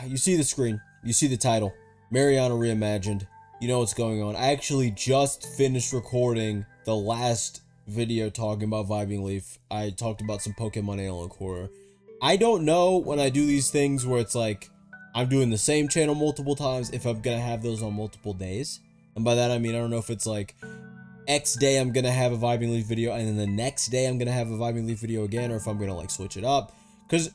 you see the screen, you see the title, Mariana Reimagined. You know what's going on. I actually just finished recording the last video talking about VibingLeaf. I talked about some Pokemon analog horror. I don't know when I do these things where it's like I'm doing the same channel multiple times if I'm gonna have those on multiple days. And by that I mean I don't know if it's like X day I'm gonna have a VibingLeaf video and then the next day I'm gonna have a VibingLeaf video again, or if I'm gonna like switch it up. Because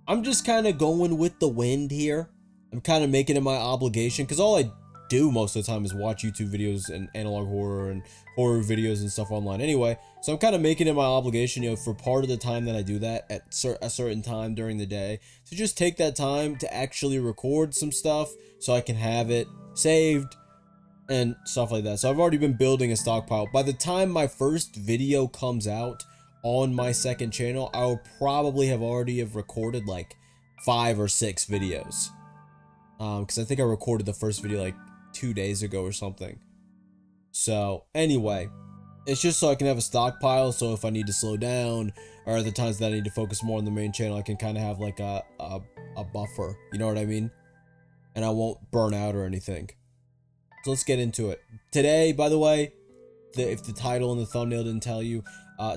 I'm just kind of going with the wind here. I'm kind of making it my obligation because all I do most of the time is watch YouTube videos and analog horror and horror videos and stuff online anyway. So I'm kind of making it my obligation, you know, for part of the time that I do that at a certain time during the day, to just take that time to actually record some stuff so I can have it saved and stuff like that. So I've already been building a stockpile. By the time my first video comes out on my second channel, I will probably have already recorded like 5 or 6 videos. Because I think I recorded the first video like 2 days ago or something. So anyway, it's just so I can have a stockpile, so if I need to slow down or the times that I need to focus more on the main channel, I can kind of have like a buffer, you know what I mean? And I won't burn out or anything. So let's get into it. Today, by the way, if the title and the thumbnail didn't tell you,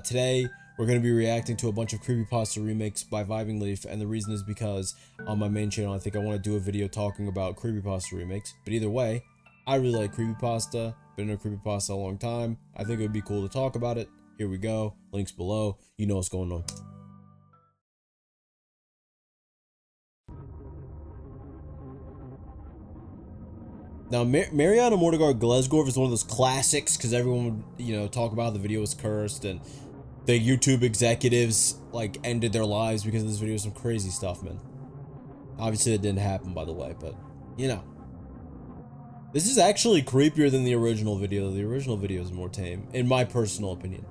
today we're going to be reacting to a bunch of Creepypasta remakes by VibingLeaf, and the reason is because on my main channel I think I want to do a video talking about Creepypasta remakes. But either way, I really like Creepypasta, been into Creepypasta a long time. I think it would be cool to talk about it. Here we go, links below, you know what's going on. Now, Mariana Glesgorf is one of those classics because everyone would, you know, talk about how the video was cursed and the YouTube executives like ended their lives because of this video. Some crazy stuff, man. Obviously, it didn't happen, by the way, but you know, this is actually creepier than the original video. The original video is more tame, in my personal opinion.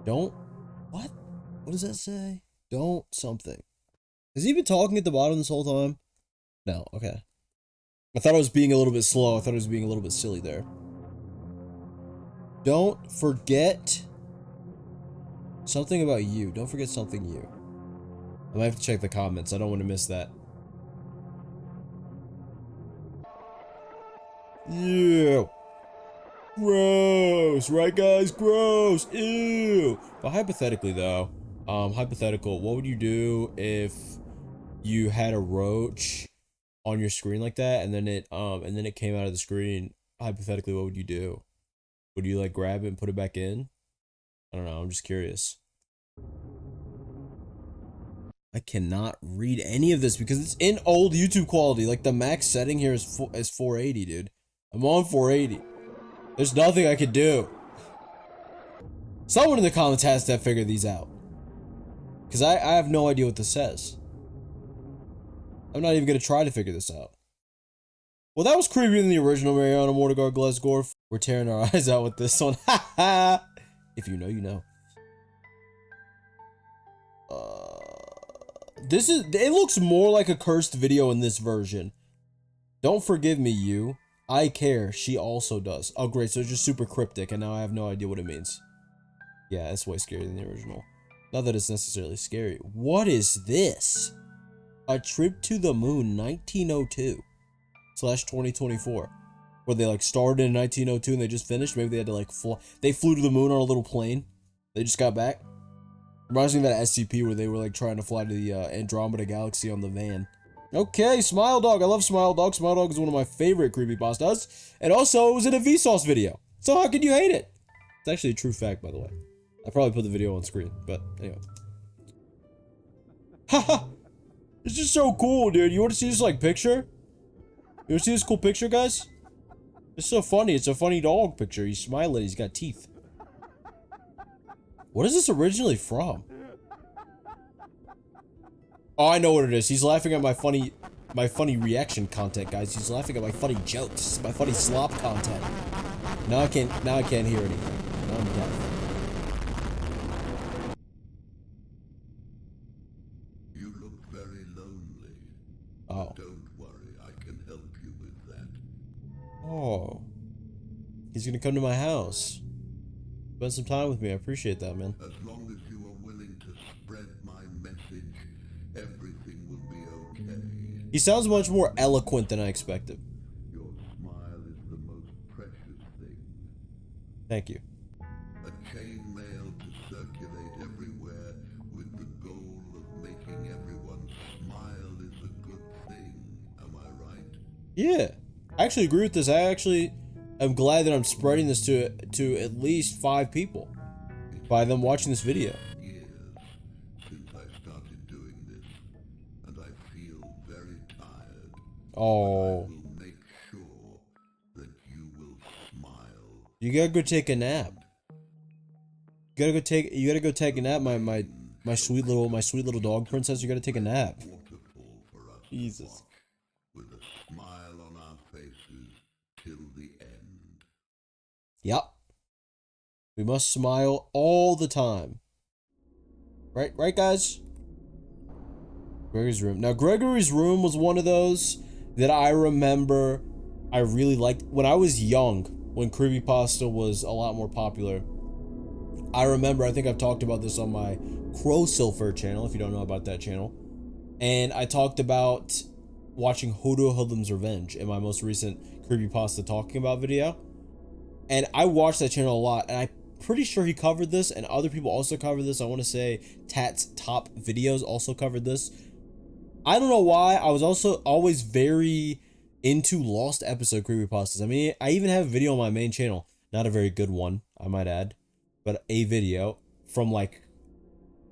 Don't what? What does that say? Don't something. Has he been talking at the bottom this whole time? No, okay. I thought I was being a little bit slow. I thought I was being a little bit silly there. Don't forget something about you. Don't forget something you. I might have to check the comments. I don't want to miss that. Ew. Gross. Right, guys? Gross. Ew. But hypothetically, though, hypothetical, what would you do if you had a roach on your screen like that and then it came out of the screen? Hypothetically, what would you do? Would you like grab it and put it back in? I don't know, I'm just curious. I cannot read any of this because it's in old YouTube quality. Like the max setting here is 480, dude. I'm on 480. There's nothing I could do. Someone in the comments has to figure these out. Because I have no idea what this says. I'm not even going to try to figure this out. Well, that was creepier than the original Mariana Glesgorf. We're tearing our eyes out with this one. Ha ha! If you know, you know. It looks more like a cursed video in this version. Don't forgive me, you. I care. She also does. Oh, great. So it's just super cryptic, and now I have no idea what it means. Yeah, it's way scarier than the original. Not that it's necessarily scary. What is this? A Trip to the Moon 1902/2024. Where they like started in 1902 and they just finished. Maybe they had to like they flew to the moon on a little plane. They just got back. Reminds me of that SCP where they were like trying to fly to the Andromeda Galaxy on the van. Okay, Smile Dog. I love Smile Dog. Smile Dog is one of my favorite creepypastas. And also, it was in a Vsauce video. So how could you hate it? It's actually a true fact, by the way. I probably put the video on screen, but anyway. Haha! This is so cool, dude. You want to see this, like, picture? You want to see this cool picture, guys? It's so funny. It's a funny dog picture. He's smiling. He's got teeth. What is this originally from? Oh, I know what it is. He's laughing at my funny reaction content, guys. He's laughing at my funny jokes, my funny slop content. Now I can't hear anything. Now I'm deaf. You look very lonely. Oh. Don't worry, I can help you with that. Oh. He's gonna come to my house. spend some time with me. I appreciate that, man. As long as you are willing to spread my message, everything will be okay. He sounds much more eloquent than I expected. Your smile is the most precious thing. Thank you. A chain mail to circulate everywhere with the goal of making everyone smile is a good thing. Am I right? Yeah, I actually agree with this. I actually am glad that I'm spreading this to at least 5 people by them watching this video. Years since I started doing this, and I feel very tired. Oh, I will make sure that you will smile. you gotta go take a nap. You gotta go take a nap, my sweet little dog princess. You gotta take a nap. Waterfall for us to Jesus. watch, with a smile on our faces till the end. Yep. We must smile all the time. Right, guys? Gregory's room. Now, Gregory's room was one of those that I remember I really liked when I was young, when Creepypasta was a lot more popular. I remember, I think I've talked about this on my Crow Silver channel, if you don't know about that channel. And I talked about watching Hoodoo Hoodlum's Revenge in my most recent Creepypasta talking about video. And I watched that channel a lot, and I'm pretty sure he covered this, and other people also covered this. I want to say Tat's Top Videos also covered this. I don't know why, I was also always very into lost episode creepypastas. I mean, I even have a video on my main channel. Not a very good one, I might add. But a video from like,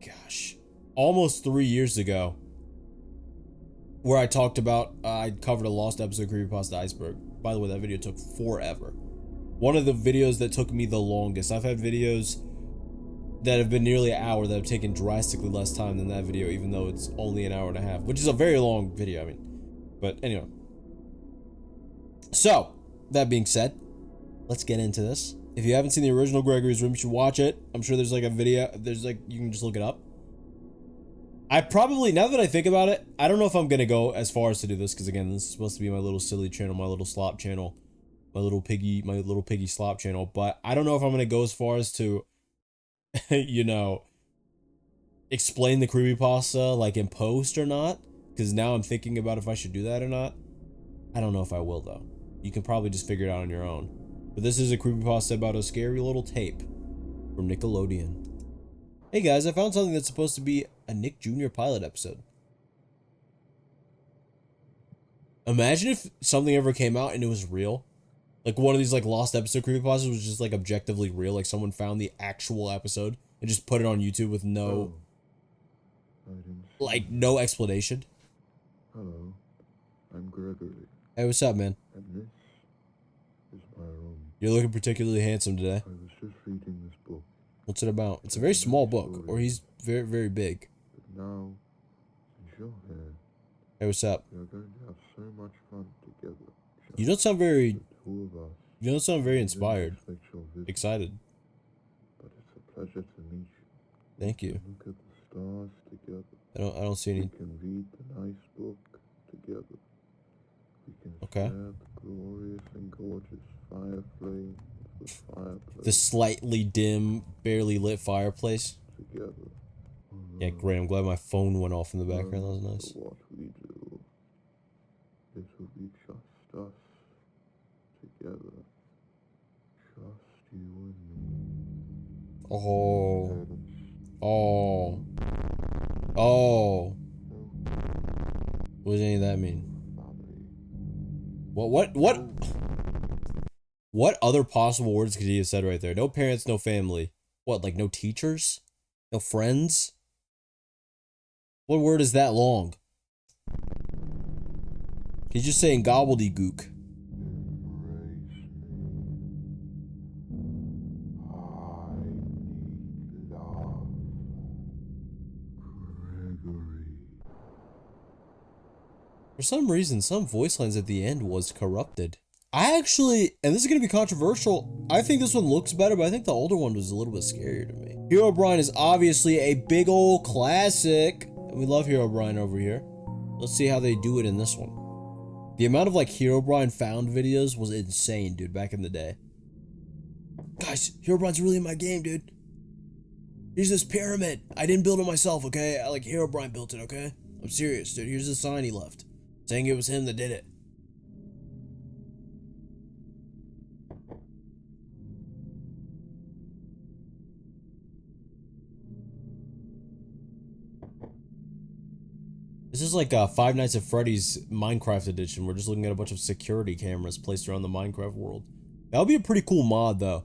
gosh, almost 3 years ago. Where I talked about, I covered a lost episode Creepypasta Iceberg. By the way, that video took forever. One of the videos that took me the longest. I've had videos that have been nearly an hour that have taken drastically less time than that video, even though it's only an hour and a half, which is a very long video, I mean. But anyway. So, that being said, let's get into this. If you haven't seen the original Gregory's Room, you should watch it. I'm sure there's like a video, you can just look it up. I probably, now that I think about it, I don't know if I'm going to go as far as to do this, because again, this is supposed to be my little silly channel, my little slop channel, my little piggy slop channel, but I don't know if I'm going to go as far as to, you know, explain the creepypasta, like, in post or not, because now I'm thinking about if I should do that or not. I don't know if I will, though. You can probably just figure it out on your own. But this is a creepypasta about a scary little tape from Nickelodeon. Hey guys, I found something that's supposed to be a Nick Jr. pilot episode. Imagine if something ever came out and it was real. Like one of these like lost episode creepypastas was just like objectively real. Like someone found the actual episode and just put it on YouTube with no, like no explanation. Hello, I'm Gregory. Hey, what's up, man? And this is my room. You're looking particularly handsome today. I was just reading this book. What's it about? It's a very small book, or he's very, very big. But now, since you're here, Hey, what's up? we are going to have so much fun together. You don't sound very, The two of us. you don't sound very We inspired, didn't expect your visit, excited. but it's a pleasure to meet you. Thank you. Look at the stars together. I don't see any. We can read the nice book together. We can Okay. share the glorious and gorgeous fireplace The slightly dim, barely lit fireplace. together. Yeah, great. I'm glad my phone went off in the background. That was nice. For what we do, it will be just us together. Just you and me. Oh. Oh. Oh. What does any of that mean? What other possible words could he have said right there? No parents, no family. What, like no teachers? No friends? What word is that long? He's just saying gobbledygook. Embrace me. I need love. Gregory. For some reason, some voice lines at the end was corrupted. I actually, and this is going to be controversial, I think this one looks better, but I think the older one was a little bit scarier to me. Herobrine is obviously a big old classic. And we love Herobrine over here. Let's see how they do it in this one. The amount of like Herobrine found videos was insane, dude, back in the day. Guys, Herobrine's really in my game, dude. Here's this pyramid. I didn't build it myself, okay? Herobrine built it, okay? I'm serious, dude. Here's the sign he left, saying it was him that did it. This is like Five Nights at Freddy's Minecraft edition. We're just looking at a bunch of security cameras placed around the Minecraft world. That would be a pretty cool mod, though.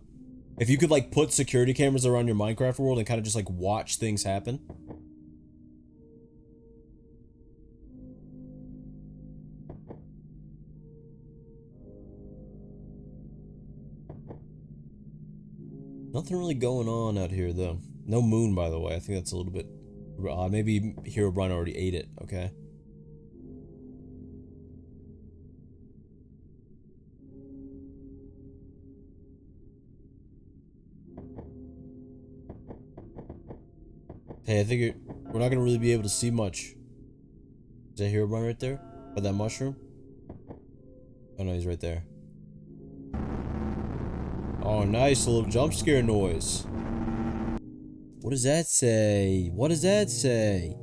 If you could, like, put security cameras around your Minecraft world and kind of just, like, watch things happen. Nothing really going on out here, though. No moon, by the way. I think that's a little bit odd. Maybe Herobrine already ate it, okay? Hey, I think we're not gonna really be able to see much. Is that Herobrine right there? By that mushroom? Oh no, he's right there. Oh, nice, a little jump scare noise. What does that say? What does that say?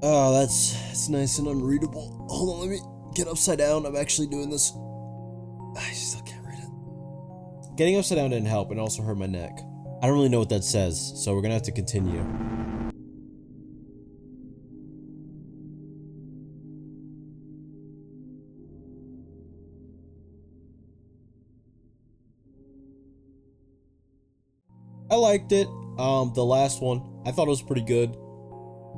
Oh, that's nice and unreadable. Hold on, let me get upside down. I'm actually doing this. I still can't read it. Getting upside down didn't help and also hurt my neck. I don't really know what that says, so we're gonna have to continue. I liked it. The last one, I thought it was pretty good.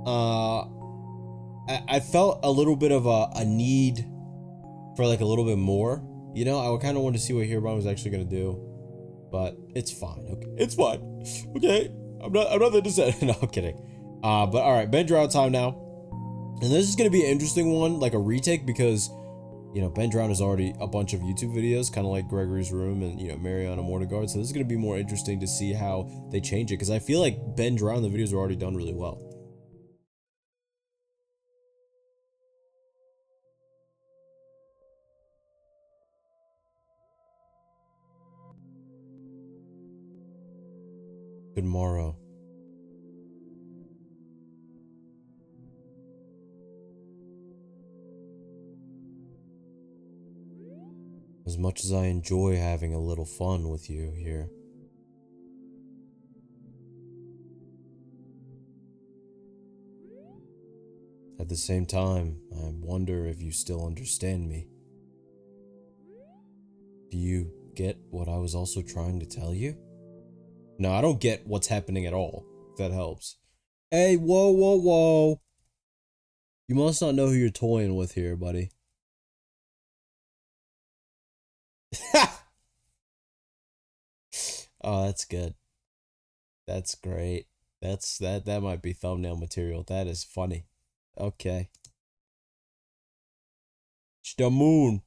I felt a little bit of a need for like a little bit more. You know, I kind of wanted to see what Herobrine was actually gonna do, but it's fine. Okay, it's fine. Okay, I'm not that upset. No, I'm kidding. But all right, Ben Drown time now, and this is gonna be an interesting one, like a retake, because you know, Ben Drown is already a bunch of YouTube videos, kind of like Gregory's Room and, you know, Mariana Mortigard. So this is going to be more interesting to see how they change it, because I feel like Ben Drown, the videos are already done really well. Good morrow. As much as I enjoy having a little fun with you here, at the same time, I wonder if you still understand me. Do you get what I was also trying to tell you? No, I don't get what's happening at all, if that helps. Hey, whoa, whoa, whoa. You must not know who you're toying with here, buddy. Oh, that's good. That's great. That might be thumbnail material. That is funny. Okay. It's the moon.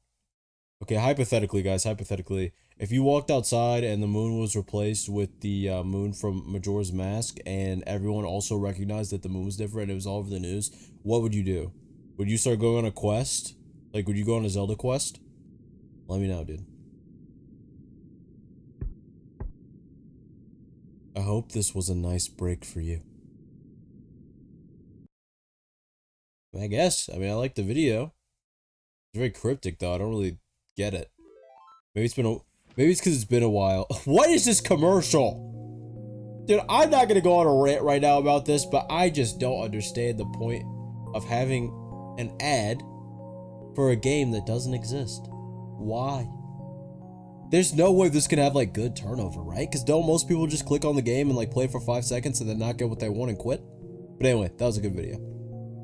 Okay, hypothetically, guys, hypothetically, if you walked outside and the moon was replaced with the moon from Majora's Mask, and everyone also recognized that the moon was different and it was all over the news, what would you do? Would you start going on a quest? Like, would you go on a Zelda quest? Let me know, dude. I hope this was a nice break for you. I guess. I mean, I like the video. It's very cryptic, though. I don't really get it. Maybe it's because it's been a while. What is this commercial? Dude, I'm not gonna go on a rant right now about this, but I just don't understand the point of having an ad for a game that doesn't exist. Why? There's no way this can have like good turnover, right? Because don't most people just click on the game and like play for 5 seconds and then not get what they want and quit? But anyway, that was a good video.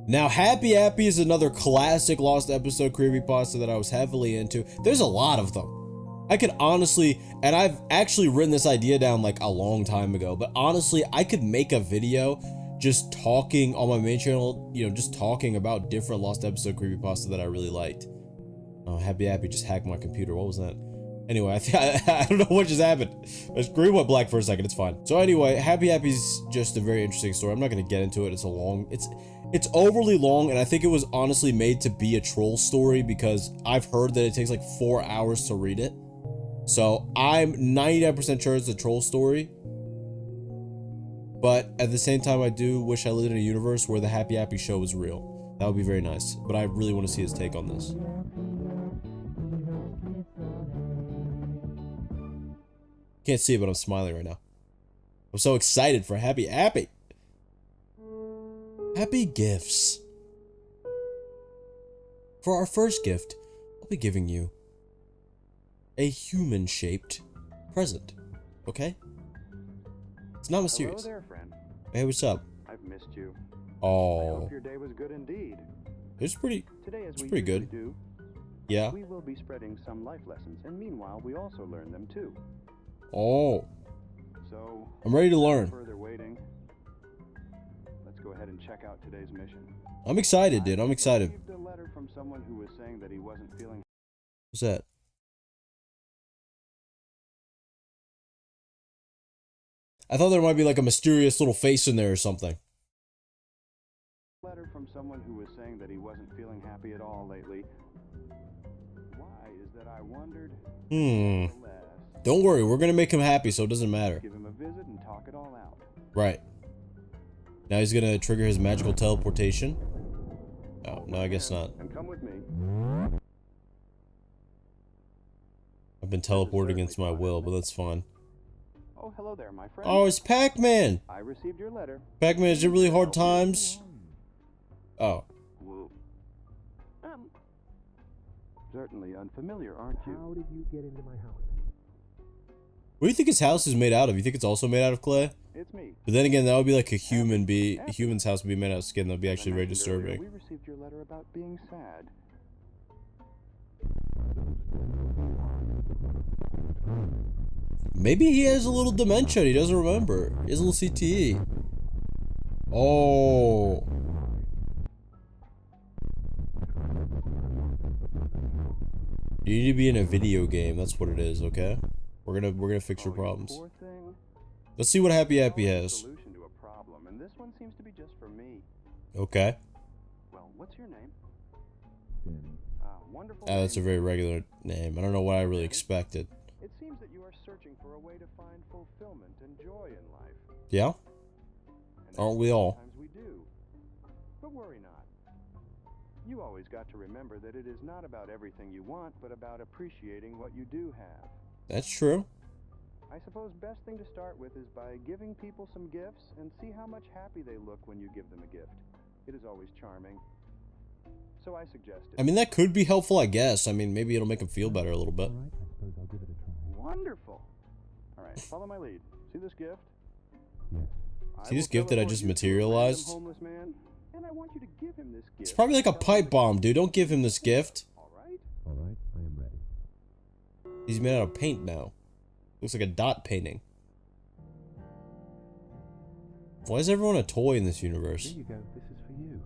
Now, Happy Happy is another classic lost episode creepypasta that I was heavily into. There's a lot of them. I could honestly, and I've actually written this idea down like a long time ago, but honestly, I could make a video just talking on my main channel, you know, just talking about different lost episode creepypasta that I really liked. Oh, Happy Happy just hacked my computer. What was that? Anyway, I don't know what just happened. My screen went black for a second. It's fine. So anyway, Happy Happy's just a very interesting story. I'm not going to get into it. It's overly long, and I think it was honestly made to be a troll story because I've heard that it takes like 4 hours to read it. So I'm 99% sure it's a troll story. But at the same time, I do wish I lived in a universe where the Happy Happy show was real. That would be very nice. But I really want to see his take on this. Can't see it, but I'm smiling right now. I'm so excited for Happy Happy. Happy gifts. For our first gift, I'll be giving you a human-shaped present. Okay? It's not mysterious. Hello there, friend. Hey, what's up? I've missed you. Oh. I hope your day was good indeed. It's pretty. Today, as It's we pretty usually good. do, Yeah. we will be spreading some life lessons, and meanwhile, we also learn them too. Oh. So, I'm ready to learn. without further waiting, let's go ahead and check out today's mission. I'm excited, dude. I'm excited. I received a letter from someone who was saying that he wasn't feeling. What's that? I thought there might be like a mysterious little face in there or something. Letter from someone who was saying that he wasn't feeling happy at all lately. Why is that? I wondered. Don't worry, we're gonna make him happy, so it doesn't matter. Give him a visit and talk it all out. Right. Now he's gonna trigger his magical teleportation. Oh, no, I guess not. And come with me. I've been teleported against my will, but that's fine. Oh, hello there, my friend. Oh, it's Pac-Man! I received your letter. Pac-Man, is it really hard times? Oh. Well, certainly unfamiliar, aren't you? How did you get into my house? What do you think his house is made out of? You think it's also made out of clay? It's me. But then again, that would be like a human's house would be made out of skin. That would be actually very disturbing. We received your letter about being sad. Maybe he has a little dementia. He doesn't remember. He has a little CTE. Oh. You need to be in a video game. That's what it is. Okay. We're gonna fix your problems. Poor thing. Let's see what Happy Happy has. Solution to a problem, and this one seems to be just for me. Okay. Well, what's your name? Wonderful. That's a very regular name. I don't know what I really expected. It seems that you are searching for a way to find fulfillment and joy in life. Yeah? And Aren't we all? sometimes we do. But worry not. You always got to remember that it is not about everything you want, but about appreciating what you do have. That's true. I suppose best thing to start with is by giving people some gifts and see how much happy they look when you give them a gift. It is always charming. So I suggested. I mean, that could be helpful, I guess. I mean, maybe it'll make him feel better a little bit. All right, I suppose I'll give it a try. Wonderful. All right, follow my lead. See this gift? Yes. See this gift that I just materialized? Homeless man, and I want you to give him this gift. It's probably like a pipe bomb, dude. Don't give him this gift. All right, I am ready. He's made out of paint now. Looks like a dot painting. Why is everyone a toy in this universe? Here you go. This is for you.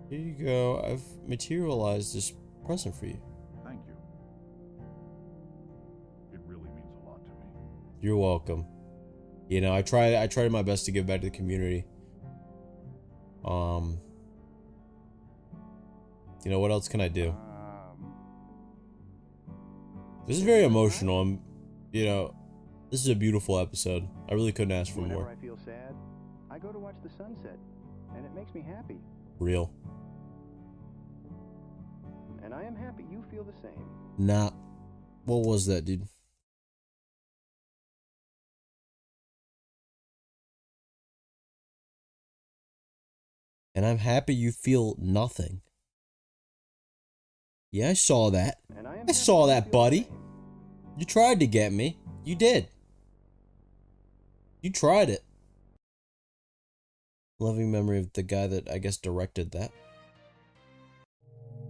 Here you go. I've materialized this present for you. Thank you. It really means a lot to me. You're welcome. You know, I tried my best to give back to the community. You know, what else can I do? This is very emotional. You know, this is a beautiful episode. I really couldn't ask for Whenever more. I feel sad, I go to watch the sunset, and it makes me happy. Real. And I am happy you feel the same. Nah. What was that, dude? And I'm happy you feel nothing. Yeah, I saw that. And I am I happy saw you that, feel the buddy. same. You tried to get me. You did. You tried it. Loving memory of the guy that I guess directed that.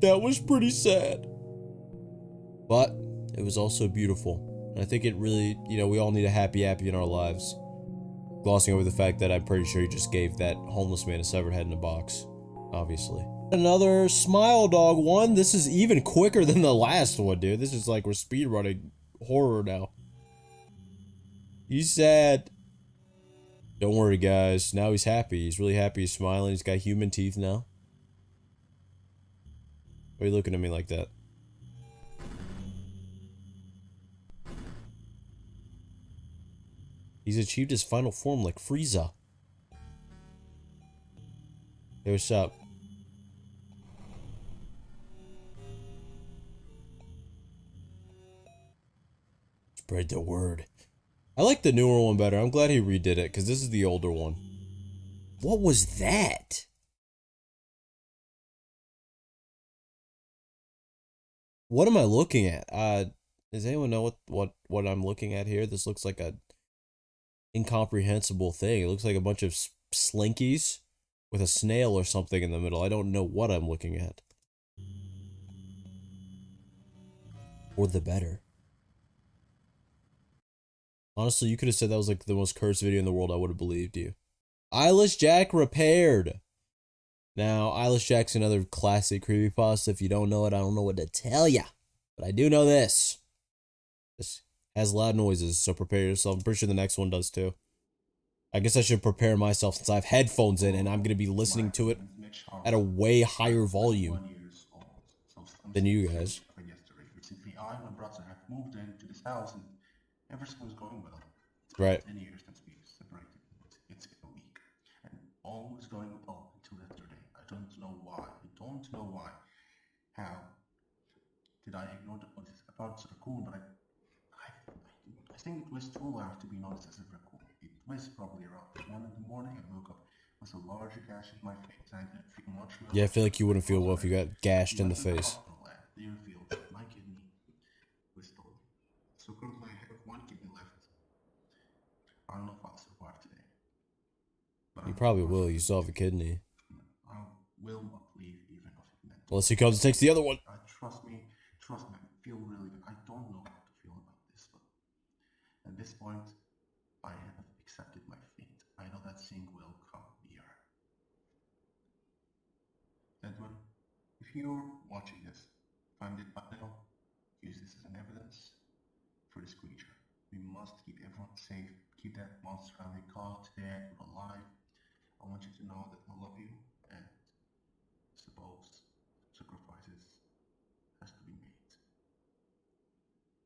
That was pretty sad. But it was also beautiful. And I think it really, you know, we all need a happy in our lives. Glossing over the fact that I'm pretty sure he just gave that homeless man a severed head in a box. Obviously. Another Smile Dog one. This is even quicker than the last one, dude. This is like we're speedrunning horror now. He's sad. Don't worry, guys. Now he's happy. He's really happy. He's smiling. He's got human teeth now. Why are you looking at me like that? He's achieved his final form like Frieza. Hey, what's up? Spread the word. I like the newer one better. I'm glad he redid it, because this is the older one. What was that? What am I looking at? Does anyone know what I'm looking at here? This looks like a incomprehensible thing. It looks like a bunch of slinkies with a snail or something in the middle. I don't know what I'm looking at. Or the better. Honestly, you could have said that was like the most cursed video in the world. I would have believed you. Eyeless Jack repaired. Now, Eyeless Jack's another classic creepypasta. If you don't know it, I don't know what to tell ya. But I do know this. This has loud noises, so prepare yourself. I'm pretty sure the next one does too. I guess I should prepare myself since I have headphones in and I'm going to be listening to it at a way higher volume than you guys. Recently, I and my brother have moved into this house and everything was going well. It's Right. 10 years since we separated. It's been a week. And all was going well until yesterday. I don't know why. I don't know why. How did I ignore the notice about the raccoon? But I think it was too loud to be noticed as a raccoon. It was probably around 1 in the morning. I woke up with a large gash in my face. I didn't feel much well. Yeah, I feel like you wouldn't feel well if you got gashed in the face. They revealed that my kidney was stolen. So currently I have 1 kidney left. I don't know if I'll survive today. But You probably will. You still have a kidney. I will not leave even if it meant. Unless he comes and takes the other one. Trust me, I feel really good. I don't know how to feel about this, but at this point, I have accepted my fate. I know that thing will come near. Edwin, if you're watching this, find it by now, use this as an evidence for this creature. We must keep everyone safe, keep that monster I caught dead or alive. I want you to know that I love you, and suppose sacrifices has to be made.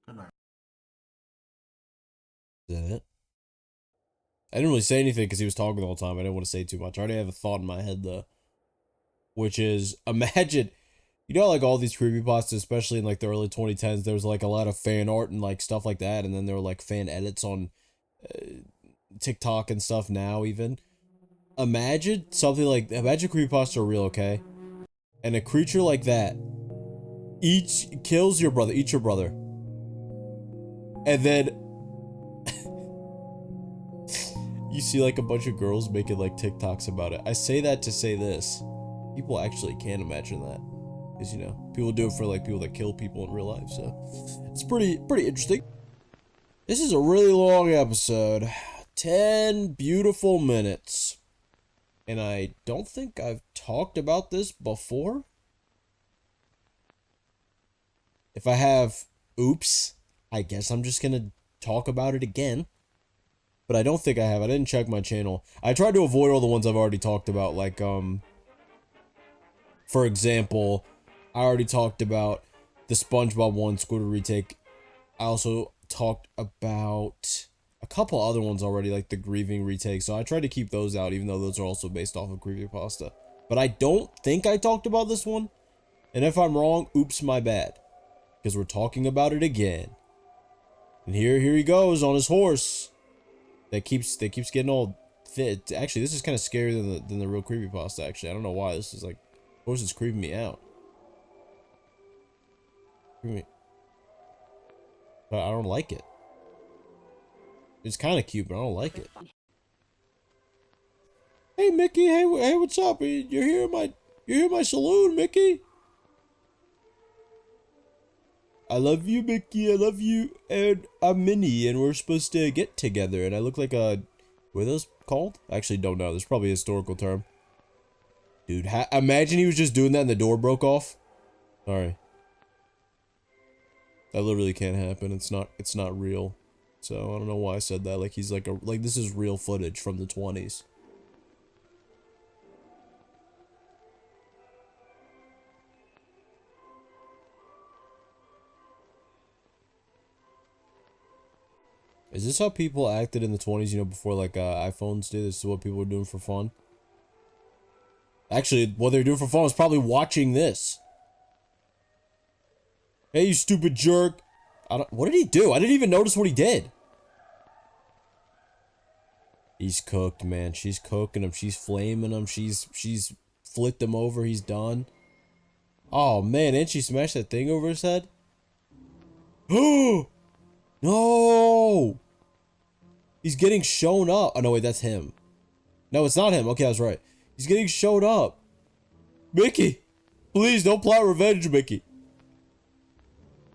Good night. Is that it? I didn't really say anything because he was talking the whole time. I didn't want to say too much. I already have a thought in my head though. Which is, imagine, you know, like all these creepypastas, especially in like the early 2010s, there was like a lot of fan art and like stuff like that. And then there were like fan edits on TikTok and stuff now even. Imagine creepypasta are real, okay? And a creature like that kills your brother, eats your brother. And then you see like a bunch of girls making like TikToks about it. I say that to say this. People actually can imagine that. Because, you know, people do it for like people that kill people in real life. So it's pretty interesting. This is a really long episode. 10 beautiful minutes. And I don't think I've talked about this before. If I have, oops, I guess I'm just gonna talk about it again. But I don't think I have. I didn't check my channel. I tried to avoid all the ones I've already talked about. Like, for example, I already talked about the SpongeBob one Squidward retake. I also talked about a couple other ones already, like the Grieving retake. So I tried to keep those out, even though those are also based off of Creepypasta. But I don't think I talked about this one. And if I'm wrong, oops, my bad. Because we're talking about it again. And here he goes on his horse. That keeps getting all fit. Actually, this is kind of scarier than the real Creepypasta, actually. I don't know why. This is like, horse is creeping me out. But I don't like it. It's kind of cute, but I don't like it. Hey Mickey, hey what's up? You're here in my saloon, Mickey. I love you, Mickey. I love you. And I'm Minnie, and we're supposed to get together. And I look like a, what are those called? I actually don't know. There's probably a historical term. Dude, imagine he was just doing that and the door broke off. Sorry. That literally can't happen. It's not real. So I don't know why I said that. Like he's like this is real footage from the 20s. Is this how people acted in the 20s, you know, before like iPhones did? This is what people were doing for fun? Actually, what they're doing for fun was probably watching this. Hey, you stupid jerk. What did he do? I didn't even notice what he did. He's cooked, man. She's cooking him. She's flaming him. She's flipped him over. He's done. Oh, man. And she smashed that thing over his head? Oh! No! He's getting shown up. Oh, no, wait. That's him. No, it's not him. Okay, I was right. He's getting showed up. Mickey! Please, don't plot revenge, Mickey.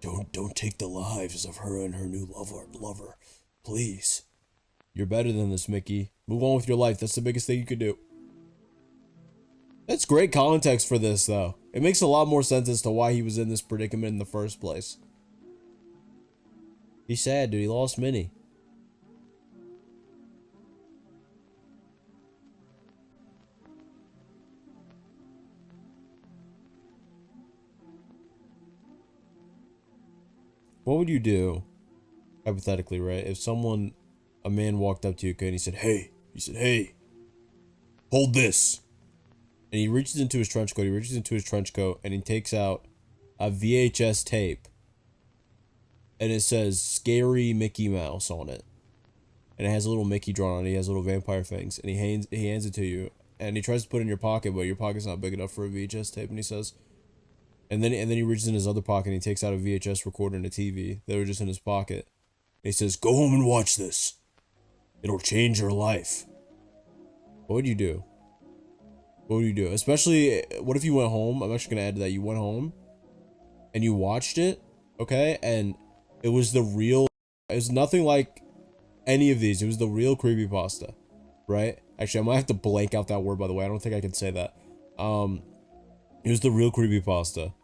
Don't take the lives of her and her new lover. Please. You're better than this, Mickey. Move on with your life. That's the biggest thing you could do. That's great context for this, though. It makes a lot more sense as to why he was in this predicament in the first place. He's sad, dude. He lost Minnie. What would you do, hypothetically, right? If a man walked up to you, okay, and he said, hey, hold this. And he reaches into his trench coat, and he takes out a VHS tape. And it says, Scary Mickey Mouse on it. And it has a little Mickey drawn on it, he has little vampire fangs. And he hands it to you, and he tries to put it in your pocket, but your pocket's not big enough for a VHS tape, and he says... And then he reaches in his other pocket and he takes out a VHS recorder and a TV that were just in his pocket. And he says, go home and watch this. It'll change your life. What would you do? What would you do? Especially, what if you went home? I'm actually going to add to that. You went home and you watched it, okay? And it was it was nothing like any of these. It was the real creepypasta, right? Actually, I might have to blank out that word, by the way. I don't think I can say that. It was the real creepypasta.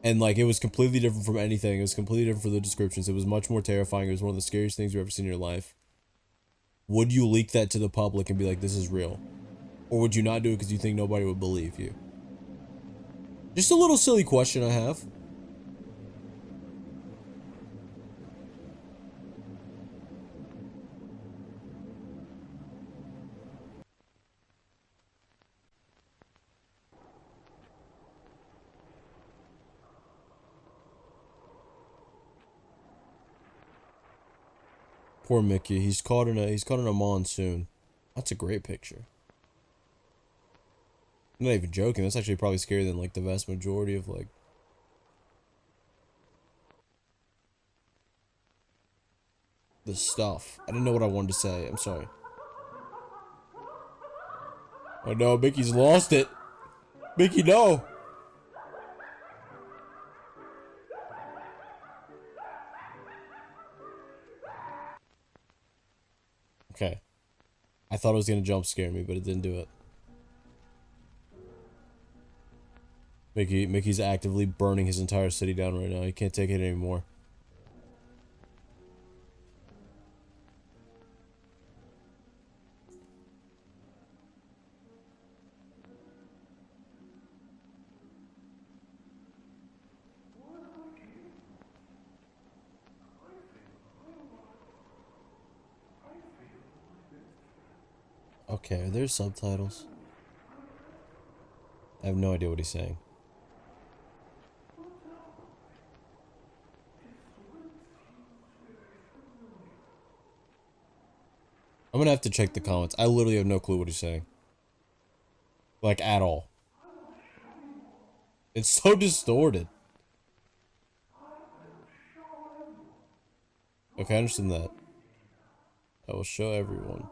And, like, it was completely different from anything. It was completely different from the descriptions. It was much more terrifying. It was one of the scariest things you've ever seen in your life. Would you leak that to the public and be like, this is real? Or would you not do it because you think nobody would believe you? Just a little silly question I have. Poor Mickey. He's caught in a monsoon. That's a great picture. I'm not even joking. That's actually probably scarier than like the vast majority of like the stuff. I didn't know what I wanted to say. I'm sorry. Oh no, Mickey's lost it. Mickey, no. Okay. I thought it was gonna jump scare me, but it didn't do it. Mickey's actively burning his entire city down right now. He can't take it anymore. Okay, are there subtitles? I have no idea what he's saying. I'm gonna have to check the comments. I literally have no clue what he's saying. Like, at all. It's so distorted. Okay, I understand that. I will show everyone.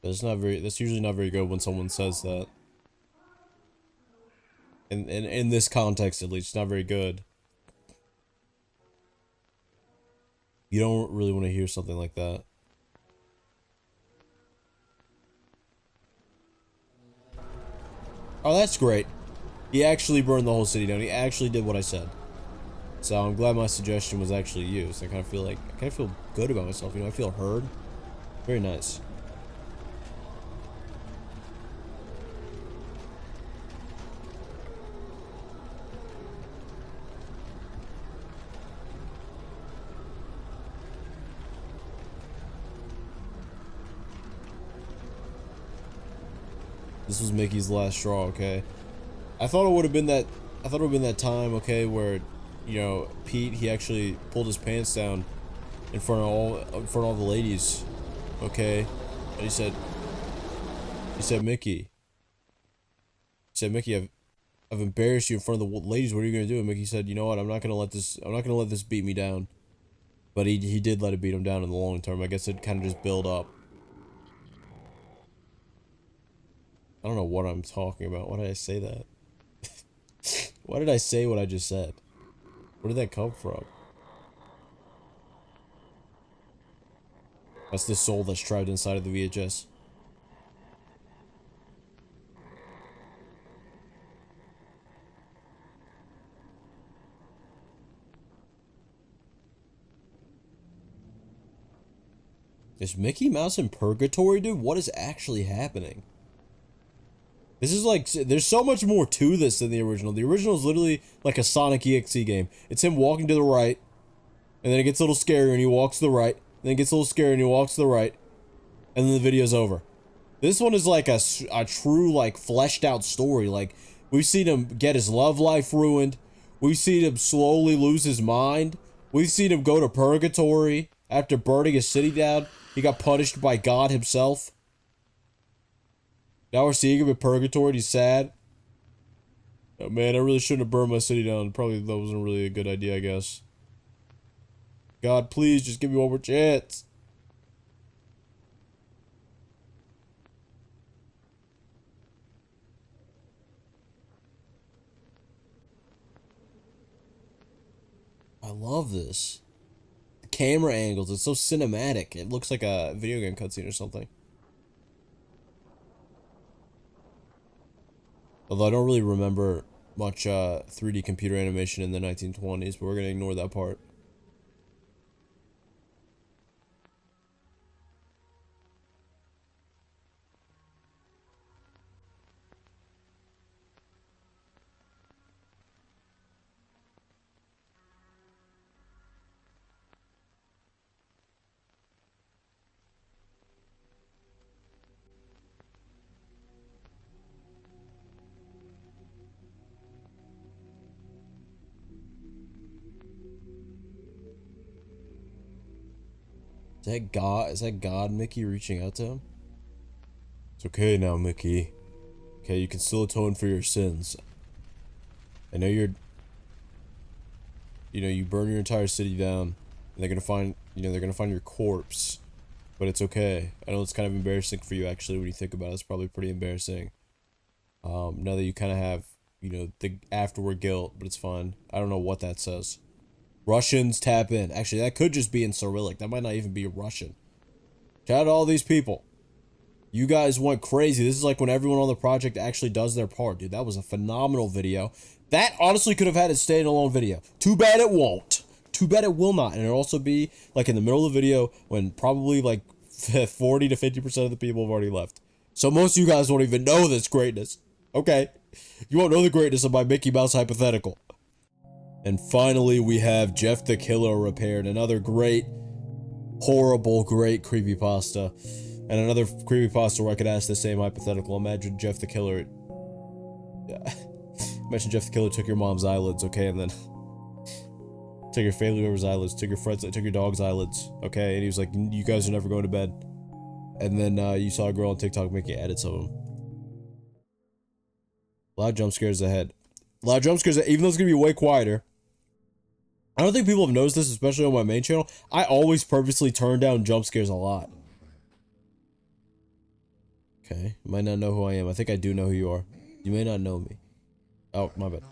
That's usually not very good when someone says that. In this context, at least, it's not very good. You don't really want to hear something like that. Oh, that's great. He actually burned the whole city down. He actually did what I said. So I'm glad my suggestion was actually used. I kind of feel good about myself. You know, I feel heard. Very nice. This was Mickey's last straw, okay? I thought it would have been that time, okay, where, you know, Pete, he actually pulled his pants down in front of all the ladies, okay? And he said, Mickey, I've embarrassed you in front of the ladies. What are you gonna do? And Mickey said, you know what? I'm not gonna let this beat me down. But he did let it beat him down in the long term. I guess it kind of just built up. I don't know what I'm talking about. Why did I say that? Why did I say what I just said? Where did that come from? That's the soul that's trapped inside of the VHS. Is Mickey Mouse in purgatory, dude? What is actually happening? This is like, there's so much more to this than the original. The original is literally like a Sonic EXE game. It's him walking to the right, and then it gets a little scary and he walks to the right, then it gets a little scary and he walks to the right, and then the video's over. This one is like a true, like, fleshed out story. Like, we've seen him get his love life ruined. We've seen him slowly lose his mind. We've seen him go to purgatory after burning his city down. He got punished by God himself. Now we're seeing him in purgatory and he's sad. Oh man, I really shouldn't have burned my city down. Probably that wasn't really a good idea, I guess. God, please just give me one more chance. I love this. The camera angles, it's so cinematic. It looks like a video game cutscene or something. Although I don't really remember much 3D computer animation in the 1920s, but we're gonna ignore that part. Is that God Mickey reaching out to him? It's okay now, Mickey. Okay, you can still atone for your sins. I know you burn your entire city down, and they're gonna find your corpse. But it's okay. I know it's kind of embarrassing for you, actually, when you think about it. It's probably pretty embarrassing. Now that you kind of have, the afterward guilt, but it's fine. I don't know what that says. Russians tap in. Actually, that could just be in Cyrillic. That might not even be Russian. Shout out to all these people. You guys went crazy. This is like when everyone on the project actually does their part, dude. That was a phenomenal video. That honestly could have had a standalone video. Too bad it won't. Too bad it will not. And it'll also be like in the middle of the video when probably like 40 to 50% of the people have already left. So most of you guys won't even know this greatness. Okay. You won't know the greatness of my Mickey Mouse hypothetical. And finally, we have Jeff the Killer repaired. Another great, horrible, great creepypasta. And another creepypasta where I could ask the same hypothetical. Imagine Jeff the Killer... Imagine Jeff the Killer took your mom's eyelids, okay? And then... took your family member's eyelids, took your dog's eyelids, okay? And he was like, you guys are never going to bed. And then you saw a girl on TikTok making edits of him. A lot of jump scares ahead. A lot of jump scares, even though it's going to be way quieter. I don't think people have noticed this, especially on my main channel. I always purposely turn down jump scares a lot. Okay, you might not know who I am. I think I do know who you are. You may not know me. Oh, my bad.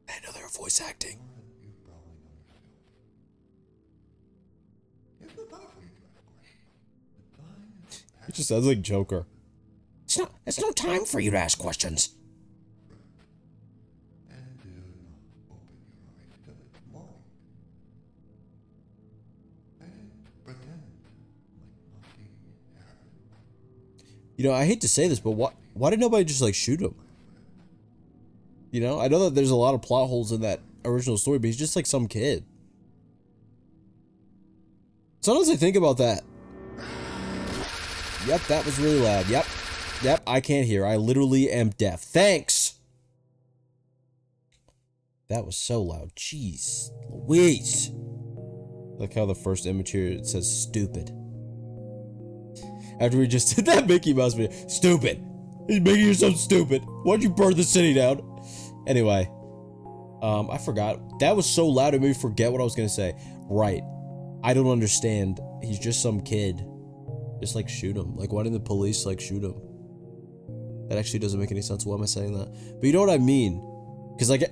I know they're voice acting. It just sounds like Joker. It's no time for you to ask questions. I hate to say this, but why did nobody just, like, shoot him? I know that there's a lot of plot holes in that original story, but he's just, like, some kid. Sometimes I think about that. Yep, that was really loud. Yep. Yep, I can't hear. I literally am deaf. Thanks! That was so loud. Jeez Louise. Like how the first image here, it says stupid. After we just did that Mickey Mouse video. Stupid! You're making yourself stupid. Why'd you burn the city down? Anyway. I forgot. That was so loud it made me forget what I was gonna say. Right. I don't understand. He's just some kid. Just like shoot him. Like why didn't the police like shoot him? That actually doesn't make any sense. Why am I saying that? But you know what I mean? Because like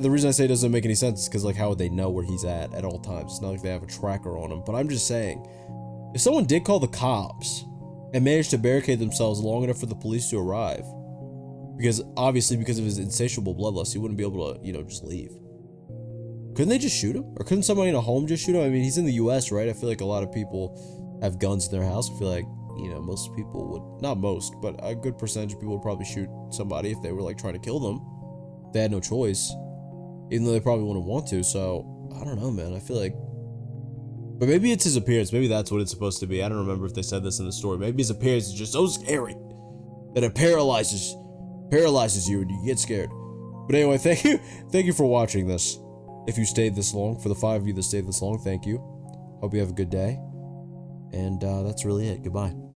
the reason I say it doesn't make any sense is because like how would they know where he's at all times? It's not like they have a tracker on him. But I'm just saying, if someone did call the cops and managed to barricade themselves long enough for the police to arrive, because obviously because of his insatiable bloodlust, he wouldn't be able to, you know, just leave. Couldn't they just shoot him? Or couldn't somebody in a home just shoot him? I mean, he's in the US, right? I feel like a lot of people have guns in their house. I feel like, you know, most people would, not most, but a good percentage of people would probably shoot somebody if they were like trying to kill them. They had no choice, even though they probably wouldn't want to. So I don't know, man. I feel like, but maybe it's his appearance. Maybe that's what it's supposed to be. I don't remember if they said this in the story. Maybe his appearance is just so scary that it paralyzes you and you get scared. But anyway, thank you for watching this. If you stayed this long, for the 5 of you that stayed this long, thank you. Hope you have a good day. And that's really it. Goodbye.